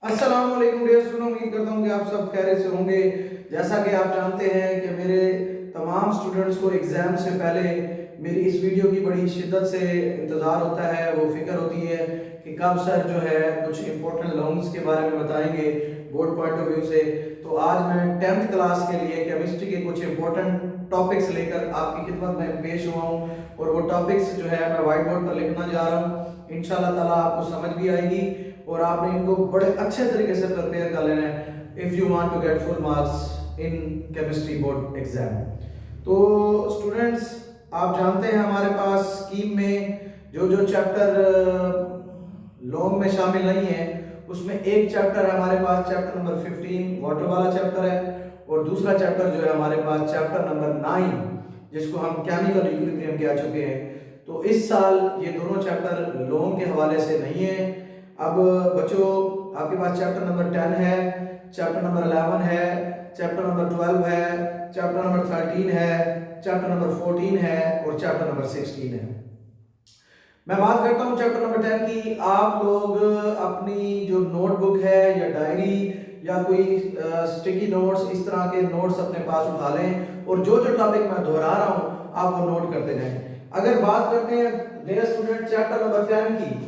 अस्सलाम वालेकुम dear student, उम्मीद करता हूँ कि आप सब खैरियत से होंगे। जैसा कि आप जानते हैं कि मेरे तमाम स्टूडेंट्स को एग्ज़ाम से पहले मेरी इस वीडियो की बड़ी शिद्दत से इंतज़ार होता है, वो फिक्र होती है कि कब सर जो है कुछ इंपॉर्टेंट लॉन्ग्स के बारे में बताएंगे बोर्ड पॉइंट ऑफ व्यू से। तो आज मैं 10th क्लास के लिए केमिस्ट्री के कुछ इंपॉर्टेंट टॉपिक्स लेकर आपकी खिदमत में पेश हुआ हूँ और वो टॉपिक्स जो है मैं व्हाइट बोर्ड पर लिखना जा रहा हूँ। इंशाल्लाह ताला आपको समझ भी आएगी और आपने इनको बड़े अच्छे तरीके से प्रिपेयर कर लेना है if you want to get full marks in chemistry board exam. तो स्टूडेंट्स, आप जानते हैं हमारे पास स्कीम में जो जो चैप्टर लॉन्ग में शामिल नहीं है उसमें एक चैप्टर है हमारे पास, चैप्टर नंबर 15 वाटर वाला चैप्टर है, और दूसरा चैप्टर जो है हमारे पास चैप्टर नंबर 9 जिसको हम केमिकल इक्विलिब्रियम कह चुके हैं। तो इस साल ये दोनों चैप्टर लॉन्ग के हवाले से नहीं है। अब बच्चों, आपके पास चैप्टर नंबर 10 है, चैप्टर नंबर 11 है, चैप्टर नंबर 12 है, चैप्टर नंबर 13 है, चैप्टर नंबर 14 है और चैप्टर नंबर 16 है। मैं बात करता हूँ चैप्टर नंबर 10 की। आप लोग अपनी जो नोटबुक है या डायरी या कोई स्टिकी नोट्स, इस तरह के नोट्स अपने पास उठा लें और जो जो टॉपिक मैं दोहरा रहा हूँ आप वो नोट करते जाएं। अगर बात करते हैं डियर स्टूडेंट चैप्टर नंबर 10 की,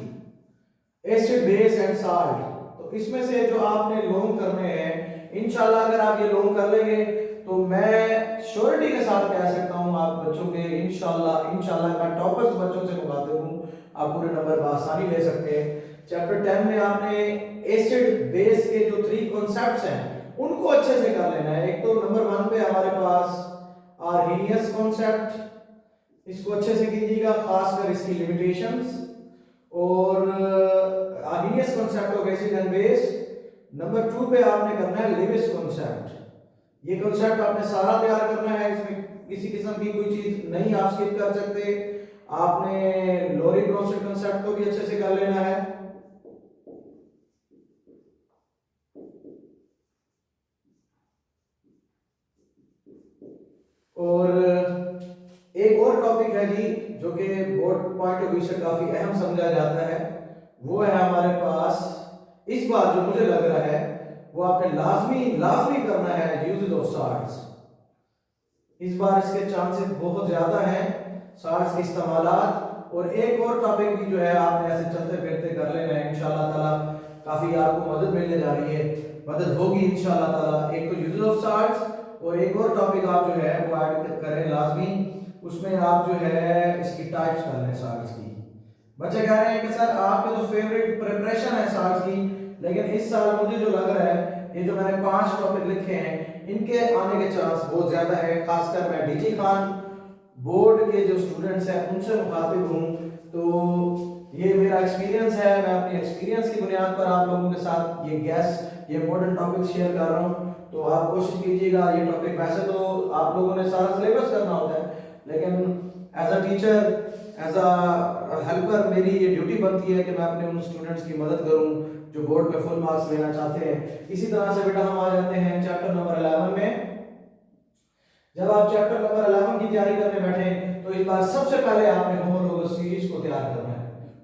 एसिड बेस एंड साल्ट, तो इसमें से जो आपने लॉन्ग करने हैं इंशाल्लाह अगर आप ये लॉन्ग कर लेंगे तो मैं श्योरिटी के साथ कह सकता हूं आप बच्चों के इंशाल्लाह मैं टॉपर्स बच्चों से मुखातिब हूं, आप पूरे नंबर आसानी ले सकते हैं। चैप्टर 10 में आपने एसिड बेस के जो 3 कॉन्सेप्ट्स हैं उनको अच्छे से कर लेना है। एक तो नंबर 1 पे हमारे पास आर्हेनियस कॉन्सेप्ट, इसको अच्छे से कीजिएगा, खासकर इसकी लिमिटेशंस और Arrhenius concept of acid and base. Number 2 पे आपने करना है लेविस कॉन्सेप्ट। ये कॉन्सेप्ट आपने सारा तैयार करना है, इसमें किसी किस्म की कोई चीज नहीं आप स्किप कर सकते। आपने लोरी ब्रोस्टेड कॉन्सेप्ट को भी अच्छे से कर लेना है। और एक और टॉपिक है जी जो कि बोर्ड पॉइंट ऑफ व्यू से काफी अहम समझा जाता है, वो है हमारे पास इस बार जो मुझे लग रहा है वो आपने लाजमी लाजमी करना है यूजेस ऑफ साल्ट्स। इस बार इसके चांसेस बहुत ज्यादा हैं साल्ट्स के इस्तेमालात। और एक और टॉपिक भी जो है आपने ऐसे चलते फिरते कर लेना है, इंशाल्लाह ताला काफी आपको मदद मिलने जा रही है, मदद होगी इंशाल्लाह ताला। एक तो यूजेस ऑफ साल्ट्स और एक और टॉपिक आप जो है वो ऐड करें लाजमी, उसमें आप जो है इसकी टाइप्स कर लें साल्ट्स की। बच्चे कह रहे हैं कि सर आपके तो फेवरेट प्रिपरेशन है साल्ट्स की, लेकिन इस साल मुझे जो लग रहा है ये जो मैंने 5 टॉपिक लिखे हैं इनके आने के चांस बहुत ज्यादा है। खासकर मैं डीजी खान बोर्ड के जो स्टूडेंट्स हैं उनसे मुखातिब हूँ, तो ये मेरा एक्सपीरियंस है, मैं अपनी एक्सपीरियंस की बुनियाद पर आप लोगों के साथ ये इंपॉर्टेंट टॉपिक शेयर कर रहा हूँ। तो आप कोशिश कीजिएगा ये टॉपिक, वैसे तो आप लोगों ने सारा सिलेबस करना होता है, लेकिन as a teacher, as a helper मेरी ये ड्यूटी बनती है कि मैं अपने उन स्टूडेंट्स की मदद करूं जो बोर्ड में फुल मार्क्स लेना चाहते हैं। इसी तरह से बेटा हम आ जाते हैं चैप्टर नंबर 11 में। जब आप चैप्टर नंबर 11 की तैयारी करने बैठे तो इस बार सबसे पहले आपने होमोलोगस सीरीज को तैयार करना है।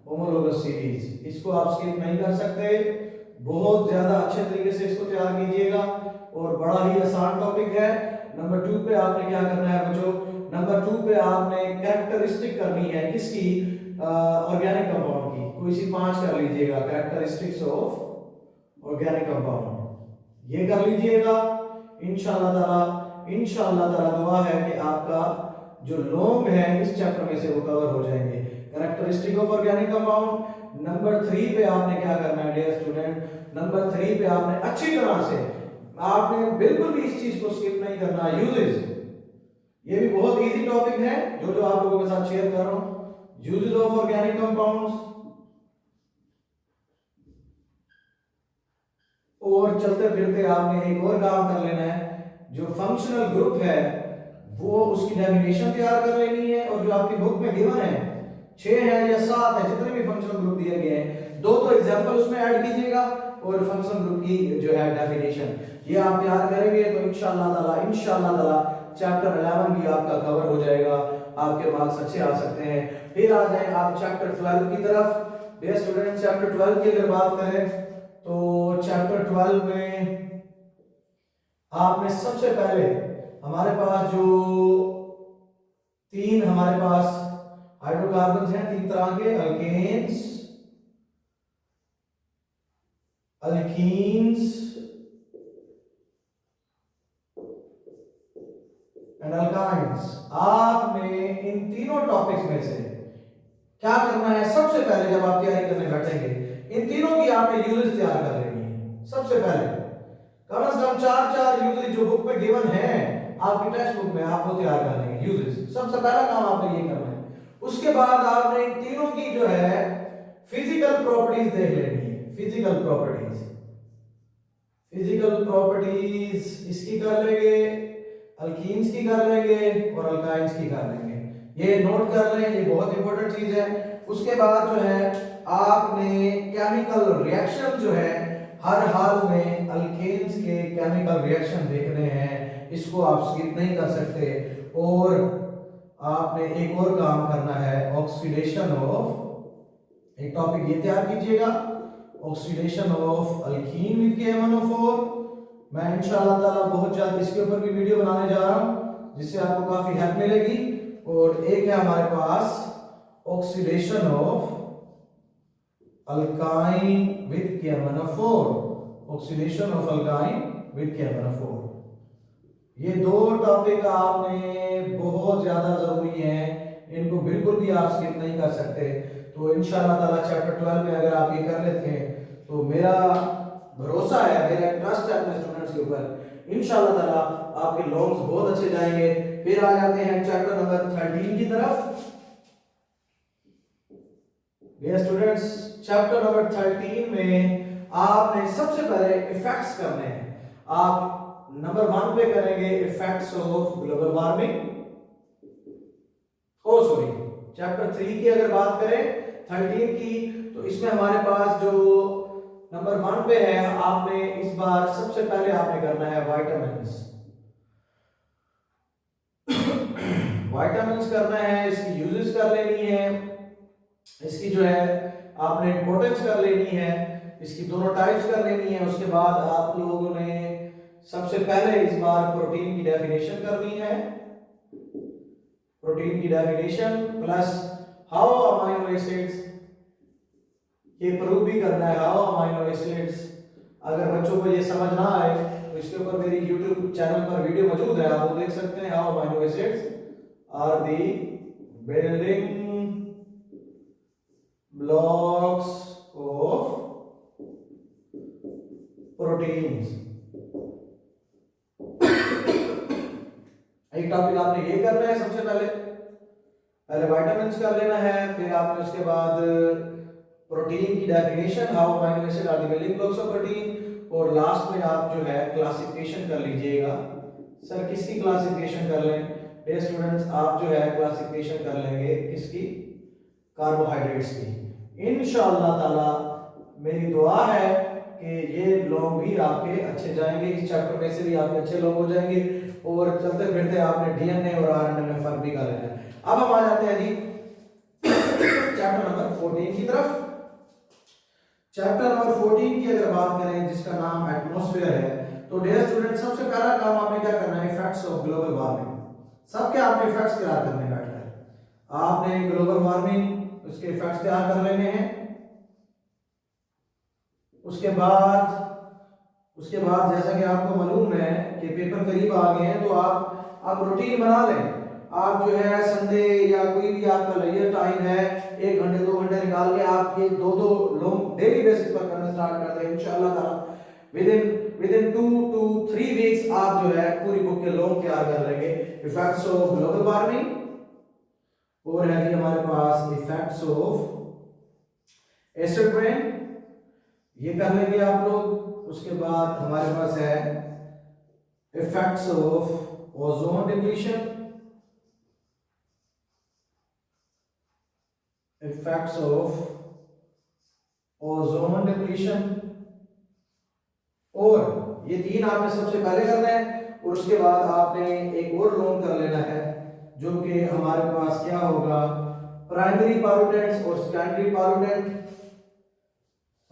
होमोलोगस सीरीज, इसको आप स्किप नहीं कर सकते, बहुत ज्यादा अच्छे तरीके से इसको तैयार कीजिएगा और बड़ा ही आसान टॉपिक है। नंबर 2 पे आपने क्या करना है बच्चों, नंबर 2 पे आपने कैरेक्टरिस्टिक करनी है किसकी, ऑर्गेनिक कंपाउंड की। कोई सी 5 कर लीजिएगा, कैरेक्टरिस्टिक्स ऑफ ऑर्गेनिक कंपाउंड, ये कर लीजिएगा। इंशाल्लाह ताला दुआ है कि आपका जो लॉन्ग है इस चैप्टर में से वो कवर हो जाएंगे। Characteristic of organic compound. Number 3 पे आपने क्या करना है डियर स्टूडेंट, नंबर 3 पे आपने अच्छी तरह से, आपने बिल्कुल भी इस चीज को स्किप नहीं करना, यूजेस। ये भी बहुत इजी टॉपिक है जो जो आप लोगों के साथ शेयर कर रहा हूं, यूजेस ऑफ ऑर्गेनिक कंपाउंड्स। और चलते फिरते आपने एक और काम कर लेना है, जो फंक्शनल ग्रुप है वो उसकी डेफिनेशन तैयार कर लेनी है, और जो आपकी बुक में गिवन है 6 है या 7 है, जितने भी फंक्शनल ग्रुप दिए गए हैं, दो तो एग्जांपल उसमें ऐड कीजिएगा और फंक्शनल ग्रुप की जो है डेफिनेशन ये आप तैयार करेंगे तो इंशाल्लाह ताला चैप्टर 11 भी आपका कवर हो जाएगा, आपके मार्क्स अच्छे आ सकते हैं। फिर आ जाए आप चैप्टर 12 की तरफ। डियर स्टूडेंट, चैप्टर 12 की अगर बात करें तो चैप्टर 12 में आपने सबसे पहले हमारे पास जो तीन हमारे पास हाइड्रोकार्बन हैं, तीन तरह के, अल्केन्स, अल्कीन्स एंड अल्काइंस। आपने इन तीनों टॉपिक्स में से क्या करना है? सबसे पहले जब आप तैयारी करने बैठेंगे, इन तीनों की आपने यूजेस तैयार कर लेनी है। सबसे पहले कम से कम चार यूजेस जो बुक में गिवन है, आपकी टेक्स्ट बुक में, आपको तैयार कर लेंगे यूजेस। सबसे पहला काम आपने ये करना है। उसके बाद आपने इन तीनों की जो है फिजिकल प्रॉपर्टीज देख लेनी है। फिजिकल प्रॉपर्टीज इसकी कर लेंगे, अल्कीन्स की कर लेंगे और अल्काइंस की कर लेंगे। ये नोट कर लें, ये बहुत इंपॉर्टेंट चीज है। उसके बाद जो है आपने केमिकल रिएक्शन जो है हर हाल में अल्केन्स के केमिकल रिएक्शन देखने हैं, इसको आप स्किप नहीं कर सकते। और आपने एक और काम करना है, ऑक्सीडेशन ऑफ, एक टॉपिक ये तैयार कीजिएगा, oxidation of alkyne with KMnO4। मैं इंशाअल्लाह ताला बहुत जल्द इसके ऊपर भी वीडियो बनाने जा रहा हूं, जिससे आपको काफी हेल्प मिलेगी। और एक है हमारे पास oxidation of alkyne with KMnO4, oxidation of alkyne with KMnO4। ये दो टॉपिक आपने बहुत ज्यादा जरूरी हैं, इनको बिल्कुल भी आप स्किप नहीं कर सकते। तो इंशाअल्लाह ताला चैप्टर 12 में अगर आप ये कर लेते हैं तो मेरा भरोसा है, मेरा ट्रस्ट है अपने स्टूडेंट्स के ऊपर, इंशाअल्लाह ताला आपके लॉन्ग्स बहुत अच्छे जाएंगे। फिर आ जाते हैं चैप्टर नंबर 13 की तरफ। डियर स्टूडेंट्स, चैप्टर नंबर 13 में आपने सबसे पहले इफेक्ट्स करने हैं। आप नंबर 1 पे करेंगे effects of global warming. Oh sorry, chapter 3 की अगर बात करें 13 की, तो इसमें हमारे पास जो नंबर 1 पे है, आपने इस बार सबसे पहले आपने करना है विटामिन्स। विटामिन्स करना है, इसकी यूजेस कर लेनी है, इसकी जो है आपने इंपॉर्टेंस कर लेनी है, इसकी दोनों टाइप्स कर लेनी है। उसके बाद आप लोगों ने सबसे पहले इस बार प्रोटीन की डेफिनेशन करनी है, प्रोटीन की definition plus how amino acids, ये प्रूव भी करना है हाउ अमाइनो एसिड्स। अगर बच्चों को ये समझ ना आए तो इसके ऊपर मेरी YouTube चैनल पर वीडियो मौजूद है, आप वो देख सकते हैं। How amino acids are the building blocks of proteins. एक टॉपिक आपने ये करना है, सबसे पहले विटामिन्स कर लेना है, फिर आपने उसके बाद प्रोटीन की definition, how amino acid are the building blocks of protein, और लास्ट में आप जो है क्लासिफिकेशन कर लीजिएगा। सर किसकी क्लासिफिकेशन कर लें? डियर स्टूडेंट्स, आप जो है क्लासिफिकेशन कर लेंगे किसकी? कार्बोहाइड्रेट्स की। इंशाअल्लाह ताला मेरी दुआ है कि ये लॉन्ग भी आपके अच्छे जाएंगे, इस चैप्टर में से भी आपके अच्छे लॉन्ग हो जाएंगे, और चलते फिरते आपने डीएनए और आरएनए में फर्क भी कर लेना है। अब हम आ जाते हैं जी चैप्टर नंबर 14 की तरफ। चैप्टर नंबर 14 की अगर बात करें, जिसका नाम एटमॉस्फेयर है, तो डियर स्टूडेंट सबसे पहला काम आपने क्या करना है? Effects of global warming. सबके आपने इफेक्ट्स तैयार करने बैठकर, आपने ग्लोबल वार्मिंग उसके इफेक्ट्स तैयार कर लेने हैं। उसके बाद जैसा कि आपको मालूम है कि पेपर करीब आ गए हैं, तो आप रूटीन बना लें। आप जो है संडे या कोई भी आपका लेजर टाइम है, 1 घंटे 2 घंटे निकाल के आप ये दो लॉन्ग डेली बेसिस पर करना स्टार्ट कर दें। इंशाअल्लाह ताला विदिन 2 to 3 वीक्स आप जो है पूरी बुक के लॉन्ग तैयार कर लेंगे। इफेक्ट्स ऑफ ग्लोबल वार्मिंग, और है जी हमारे पास इफेक्ट्स ऑफ एसिड रेन, ये कर लेंगे आप लोग। उसके बाद हमारे पास है effects of ozone depletion, effects of ozone depletion, और ये तीन आपने सबसे पहले करना है। और उसके बाद आपने एक और लॉन्ग कर लेना है, जो कि हमारे पास क्या होगा? प्राइमरी पॉल्यूटेंट्स और सेकेंडरी पॉल्यूटेंट।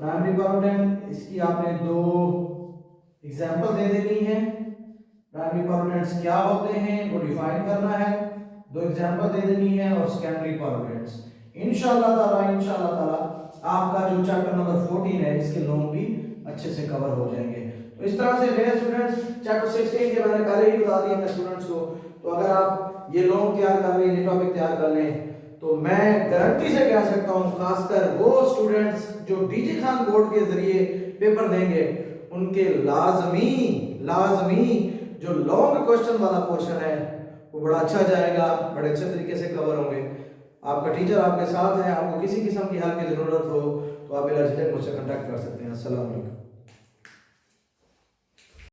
प्राइमरी पॉल्यूटेंट, इसकी आपने दो एग्जाम्पल दे देनी है। प्राइमरी पॉल्यूटेंट्स क्या होते हैं वो डिफाइन करना है, दो एग्जाम्पल दे देनी है। और सेकेंडरी पॉल्यूटेंट्स इंशाल्लाह ताला आपका जो चैप्टर नंबर 14 है इसके लॉन्ग भी अच्छे से कवर हो जाएंगे। तो इस तरह से मेरे स्टूडेंट्स चैप्टर 16 के मैंने पहले ही बता दिया अपने स्टूडेंट्स को। तो अगर आप ये लॉन्ग तैयार कर लें, ये टॉपिक तैयार कर लें, तो मैं गारंटी से कह सकता हूं खासकर वो स्टूडेंट्स जो डीजी खान बोर्ड के जरिए पेपर देंगे उनके लाजमी जो लॉन्ग क्वेश्चन वाला पोर्शन है वो बड़ा अच्छा जाएगा, बड़े अच्छे तरीके से कवर होंगे। आपका टीचर आपके साथ है, आपको किसी किस्म की हेल्प की जरूरत हो तो आप मुझसे कांटेक्ट कर सकते हैं। अस्सलाम वालेकुम।